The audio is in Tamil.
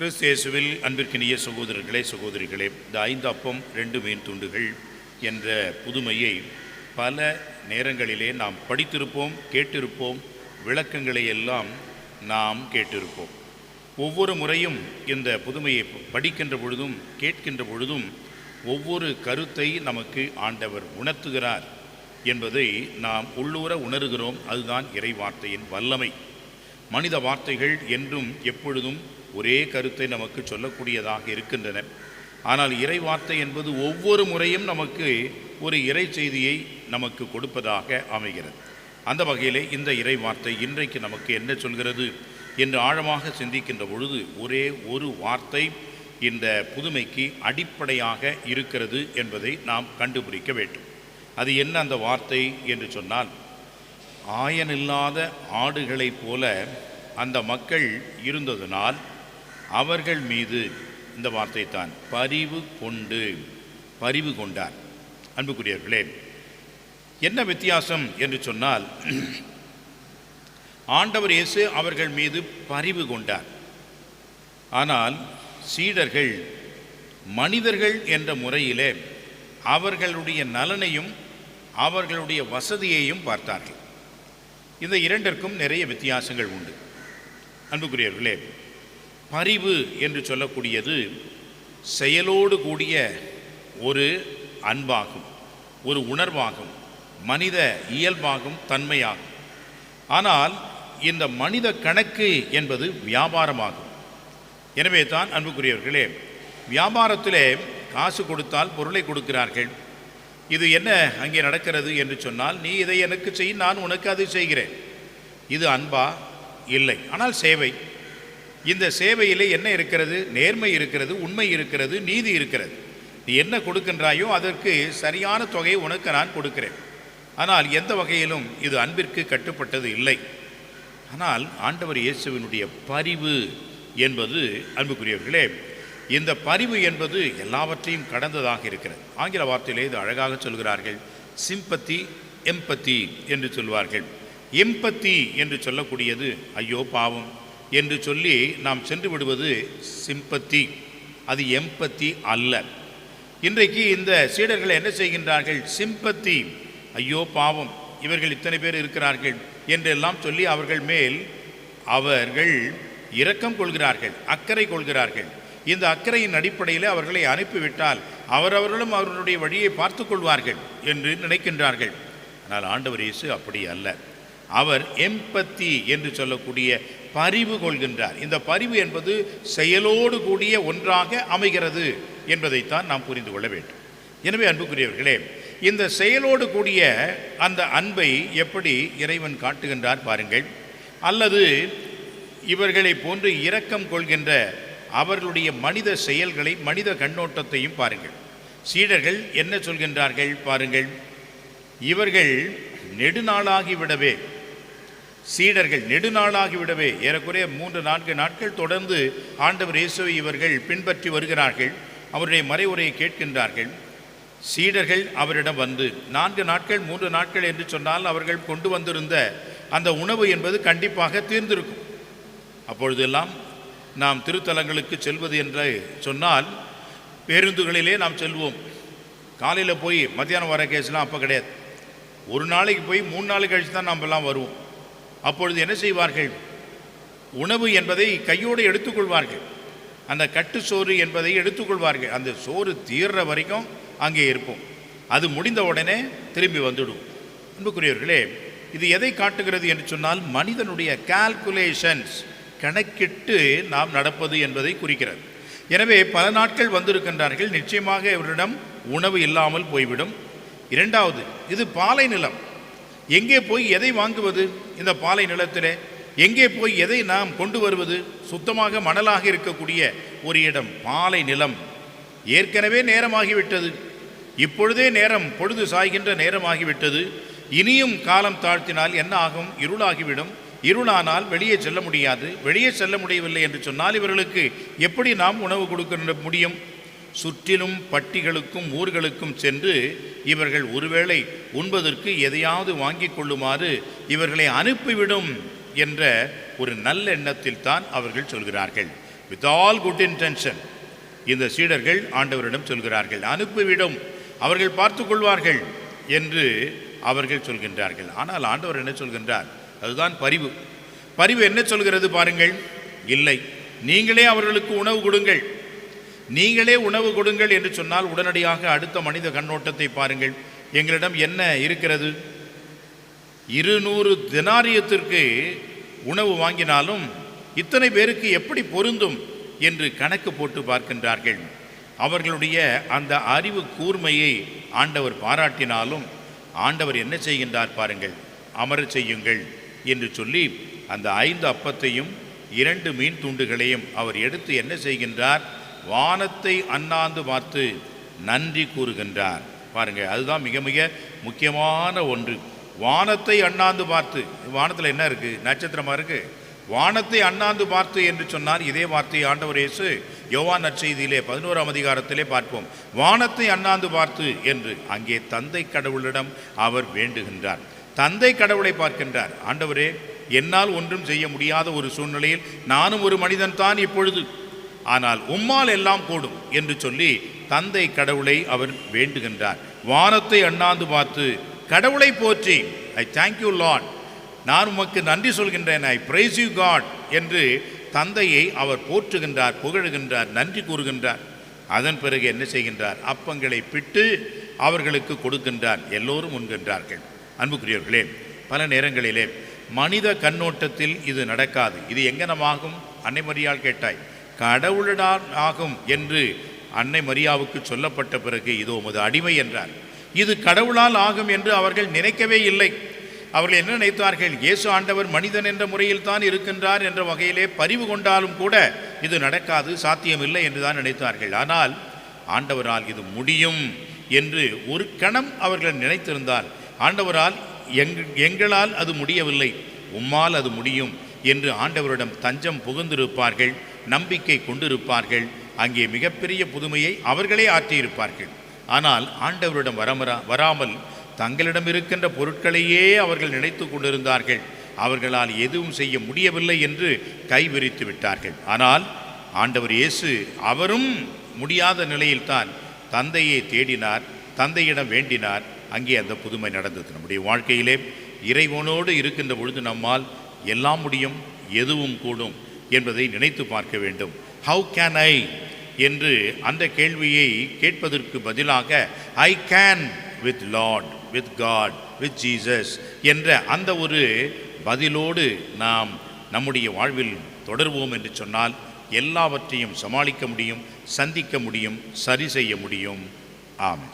கிறிஸ்து இயேசுவில் அன்பிற்கினிய சகோதரர்களே சகோதரிகளே, இந்த 5 அப்பம் 2 மீன் துண்டுகள் என்ற புதுமையை பல நேரங்களிலே நாம் படித்திருப்போம், கேட்டிருப்போம், விளக்கங்களை எல்லாம் நாம் கேட்டிருப்போம். ஒவ்வொரு முறையும் இந்த புதுமையை படிக்கின்ற பொழுதும் கேட்கின்ற பொழுதும் ஒவ்வொரு கருத்தை நமக்கு ஆண்டவர் உணர்த்துகிறார் என்பதை நாம் உள்ளூர உணர்கிறோம். அதுதான் இறை வார்த்தையின் வல்லமை. மனித வார்த்தைகள் என்றும் எப்பொழுதும் ஒரே கருத்தை நமக்கு சொல்லக்கூடியதாக இருக்கின்றன. ஆனால் இறை வார்த்தை என்பது ஒவ்வொரு முறையும் நமக்கு ஒரு இறை செய்தியை நமக்கு கொடுப்பதாக அமைகிறது. அந்த வகையிலே இந்த இறை வார்த்தை இன்றைக்கு நமக்கு என்ன சொல்கிறது என்று ஆழமாக சிந்திக்கின்ற பொழுது ஒரே ஒரு வார்த்தை இந்த புதுமைக்கு அடிப்படையாக இருக்கிறது என்பதை நாம் கண்டுபிடிக்க வேண்டும். அது என்ன அந்த வார்த்தை என்று சொன்னால், ஆயனில்லாத ஆடுகளைப் போல அந்த மக்கள் இருந்ததனால் அவர்கள் மீது இந்த வார்த்தை தான் பரிவு கொண்டார். அன்புக்குரியவர்களே, என்ன வித்தியாசம் என்று சொன்னால், ஆண்டவர் இயேசு அவர்கள் மீது பரிவு கொண்டார். ஆனால் சீடர்கள் மனிதர்கள் என்ற முறையிலே அவர்களுடைய நலனையும் அவர்களுடைய வசதியையும் பார்த்தார்கள். இந்த இரண்டிற்கும் நிறைய வித்தியாசங்கள் உண்டு. அன்புக்குரியவர்களே, பரிவு என்று சொல்லக்கூடியது செயலோடு கூடிய ஒரு அன்பாகும், ஒரு உணர்வாகும், மனித இயல்பாகும், தன்மையாகும். ஆனால் இந்த மனித கணக்கு என்பது வியாபாரமாகும். எனவே தான் அன்புக்குரியவர்களே, வியாபாரத்திலே காசு கொடுத்தால் பொருளை கொடுக்கிறார்கள். இது என்ன அங்கே நடக்கிறது என்று சொன்னால், நீ இதை எனக்கு செய், நான் உனக்கு அதை செய்கிறேன். இது அன்பா? இல்லை. ஆனால் சேவை. இந்த சேவையிலே என்ன இருக்கிறது? நேர்மை இருக்கிறது, உண்மை இருக்கிறது, நீதி இருக்கிறது. நீ என்ன கொடுக்கின்றாயோ அதற்கு சரியான தொகையை உனக்கு நான் கொடுக்கிறேன். ஆனால் எந்த வகையிலும் இது அன்பிற்கு கட்டுப்பட்டது இல்லை. ஆனால் ஆண்டவர் இயேசுவினுடைய பரிவு என்பது, அன்புக்குரியவர்களே, இந்த பரிவு என்பது எல்லாவற்றையும் கடந்ததாக இருக்கிறது. ஆங்கில வார்த்தையிலே இது அழகாக சொல்கிறார்கள், சிம்பத்தி, எம்பத்தி என்று சொல்வார்கள். எம்பத்தி என்று சொல்லக்கூடியது ஐயோ பாவம் என்று சொல்லி நாம் சென்று விடுவது சிம்பத்தி, அது எம்பத்தி அல்ல. இன்றைக்கு இந்த சீடர்கள் என்ன செய்கின்றார்கள்? சிம்பத்தி, ஐயோ பாவம், இவர்கள் இத்தனை பேர் இருக்கிறார்கள் என்றெல்லாம் சொல்லி அவர்கள் மேல் அவர்கள் இரக்கம் கொள்கிறார்கள், அக்கறை கொள்கிறார்கள். இந்த அக்கறையின் அடிப்படையில் அவர்களை அனுப்பிவிட்டால் அவரவர்களும் அவர்களுடைய வழியை பார்த்து கொள்வார்கள் என்று நினைக்கின்றார்கள். ஆனால் ஆண்டவர் இயேசு அப்படி அல்ல. அவர் எம்பத்தி என்று சொல்லக்கூடிய பரிவு கொள்கின்றார். இந்த பரிவு என்பது செயலோடு கூடிய ஒன்றாக அமைகிறது என்பதைத்தான் நாம் புரிந்து கொள்ள வேண்டும். எனவே அன்புக்குரியவர்களே, இந்த செயலோடு கூடிய அந்த அன்பை எப்படி இறைவன் காட்டுகின்றார் பாருங்கள். அல்லது இவர்களை போன்று இரக்கம் கொள்கின்ற அவர்களுடைய மனித செயல்களை, மனித கண்ணோட்டத்தையும் பாருங்கள். சீடர்கள் என்ன சொல்கின்றார்கள் பாருங்கள். இவர்கள் நெடுநாளாகிவிடவே, சீடர்கள் நெடுநாளாகிவிடவே, ஏறக்குறைய 3-4 நாட்கள் தொடர்ந்து ஆண்டவர் இயேசுவை இவர்கள் பின்பற்றி வருகிறார்கள். அவருடைய மறைவுரையை கேட்கின்றார்கள். சீடர்கள் அவரிடம் வந்து 4 நாட்கள் 3 நாட்கள் என்று சொன்னால் அவர்கள் கொண்டு வந்திருந்த அந்த உணவு என்பது கண்டிப்பாக தீர்ந்திருக்கும். அப்பொழுதெல்லாம் நாம் திருத்தலங்களுக்கு செல்வது என்று சொன்னால் பேருந்துகளிலே நாம் செல்வோம். காலையில் போய் மத்தியானம் வர கேஸ்லாம் அப்போ கிடையாது. ஒரு நாளைக்கு போய் 3 நாள் கழித்து தான் நம்மெல்லாம் வருவோம். அப்பொழுது என்ன செய்வார்கள்? உணவு என்பதை கையோடு எடுத்துக்கொள்வார்கள். அந்த கட்டு சோறு என்பதை எடுத்துக்கொள்வார்கள். அந்த சோறு தீர்ற வரைக்கும் அங்கே இருப்போம். அது முடிந்த உடனே திரும்பி வந்துடும். அன்புக்குரியவர்களே, இது எதை காட்டுகிறது என்று சொன்னால், மனிதனுடைய கால்குலேஷன்ஸ், கணக்கிட்டு நாம் நடப்பது என்பதை குறிக்கிறது. எனவே பல நாட்கள் வந்திருக்கின்றார்கள். நிச்சயமாக இவரிடம் உணவு இல்லாமல் போய்விடும். இரண்டாவது, இது பாலை நிலம். எங்கே போய் எதை வாங்குவது? இந்த பாலை நிலத்திலே எங்கே போய் எதை நாம் கொண்டு வருவது? சுத்தமாக மணலாக இருக்கக்கூடிய ஒரு இடம், பாலை நிலம். ஏற்கனவே நேரமாகிவிட்டது. இப்பொழுதே நேரம், பொழுது சாய்கின்ற நேரமாகிவிட்டது. இனியும் காலம் தாழ்த்தினால் என்ன ஆகும்? இருளாகிவிடும். இருளானால் வெளியே செல்ல முடியாது. வெளியே செல்ல முடியவில்லை என்று சொன்னால் இவர்களுக்கு எப்படி நாம் உணவு கொடுக்க முடியும்? சுற்றிலும் பட்டிகளுக்கும் ஊர்களுக்கும் சென்று இவர்கள் ஒருவேளை உண்பதற்கு எதையாவது வாங்கி கொள்ளுமாறு இவர்களை அனுப்பிவிடும் என்ற ஒரு நல்ல எண்ணத்தில் தான் அவர்கள் சொல்கிறார்கள். வித் ஆல் குட் இன்டென்ஷன் இந்த சீடர்கள் ஆண்டவரிடம் சொல்கிறார்கள், அனுப்பிவிடும், அவர்கள் பார்த்து கொள்வார்கள் என்று அவர்கள் சொல்கின்றார்கள். ஆனால் ஆண்டவர் என்ன சொல்கின்றார்? அதுதான் பரிவு. பரிவு என்ன சொல்கிறது பாருங்கள். இல்லை, நீங்களே அவர்களுக்கு உணவு கொடுங்கள், நீங்களே உணவு கொடுங்கள் என்று சொன்னால் உடனடியாக அடுத்த மனித கண்ணோட்டத்தை பாருங்கள். எங்களிடம் என்ன இருக்கிறது? 200 தெனாரியத்திற்கு உணவு வாங்கினாலும் இத்தனை பேருக்கு எப்படி பொருந்தும் என்று கணக்கு போட்டு பார்க்கின்றார்கள். அவர்களுடைய அந்த அறிவு கூர்மையை ஆண்டவர் பாராட்டினாலும் ஆண்டவர் என்ன செய்கின்றார் பாருங்கள். அமரச் செய்யுங்கள் என்று சொல்லி அந்த 5 அப்பத்தையும் 2 மீன் துண்டுகளையும் அவர் எடுத்து என்ன செய்கின்றார்? வானத்தை அண்ணாந்து பார்த்து நன்றி கூறுகின்றார். பாருங்கள், அதுதான் மிக மிக முக்கியமான ஒன்று. வானத்தை அண்ணாந்து பார்த்து, வானத்தில் என்ன இருக்குது? நட்சத்திரமாக இருக்குது. வானத்தை அண்ணாந்து பார்த்து என்று சொன்னார். இதே வார்த்தையை ஆண்டவர் இயேசு யோவான் நற்செய்தியிலே 11ஆம் அதிகாரத்திலே பார்ப்போம். வானத்தை அண்ணாந்து பார்த்து என்று அங்கே தந்தை கடவுளிடம் அவர் வேண்டுகின்றார். தந்தை கடவுளை பார்க்கின்றார். ஆண்டவரே, என்னால் ஒன்றும் செய்ய முடியாத ஒரு சூழ்நிலையில் நானும் ஒரு மனிதன் தான் இப்பொழுது, ஆனால் உம்மால் எல்லாம் கூடும் என்று சொல்லி தந்தை கடவுளை அவர் வேண்டுகின்றார். வானத்தை அண்ணாந்து பார்த்து கடவுளை போற்றி, ஐ தேங்க் யூ லார்ட், நான் உமக்கு நன்றி சொல்கின்றேன், ஐ பிரைஸ் யூ காட் என்று தந்தையை அவர் போற்றுகின்றார், புகழுகின்றார், நன்றி கூறுகின்றார். அதன் பிறகு என்ன செய்கின்றார்? அப்பங்களை பிட்டு அவர்களுக்கு கொடுக்கின்றார். எல்லோரும் உண்கின்றார்கள். அன்புக்குரியவர்களே, பல நேரங்களிலே மனித கண்ணோட்டத்தில் இது நடக்காது. இது எங்கனமாகும்? அன்னை மரியாள் கேட்டாய், கடவுளிடால் ஆகும் என்று அன்னை மரியாவுக்கு சொல்லப்பட்ட பிறகு இதோ உமது அடிமை என்றார். இது கடவுளால் ஆகும் என்று அவர்கள் நினைக்கவே இல்லை. அவர்கள் என்ன நினைத்தார்கள்? இயேசு ஆண்டவர் மனிதன் என்ற முறையில் தான் இருக்கின்றார் என்ற வகையிலே பரிவு கொண்டாலும் கூட இது நடக்காது, சாத்தியமில்லை என்று தான் நினைத்தார்கள். ஆனால் ஆண்டவரால் இது முடியும் என்று ஒரு கணம் அவர்கள் நினைத்திருந்தால், ஆண்டவரால் எங்களால் அது முடியவில்லை, உம்மால் அது முடியும் என்று ஆண்டவரிடம் தஞ்சம் புகுந்திருப்பார்கள், நம்பிக்கை கொண்டிருப்பார்கள். அங்கே மிகப்பெரிய புதுமையை அவர்களே ஆற்றியிருப்பார்கள். ஆனால் ஆண்டவரிடம் வராமல் தங்களிடம் இருக்கின்ற பொருட்களையே அவர்கள் நினைத்து கொண்டிருந்தார்கள். அவர்களால் எதுவும் செய்ய முடியவில்லை என்று கைவிரித்து விட்டார்கள். ஆனால் ஆண்டவர் இயேசு அவரும் முடியாத நிலையில்தான் தந்தையை தேடினார், தந்தையிடம் வேண்டினார். அங்கே அந்த புதுமை நடந்தது. நம்முடைய வாழ்க்கையிலே இறைவனோடு இருக்கின்ற பொழுது நம்மால் எல்லாம் முடியும், எதுவும் கூடும் என்பதை நினைத்து பார்க்க வேண்டும். ஹவு கேன் ஐ என்று அந்த கேள்வியை கேட்பதற்கு பதிலாக I can with Lord, with God, with Jesus என்ற அந்த ஒரு பதிலோடு நாம் நம்முடைய வாழ்வில் தொடர்வோம் என்று சொன்னால் எல்லாவற்றையும் சமாளிக்க முடியும், சந்திக்க முடியும், சரி செய்ய முடியும். ஆமென்.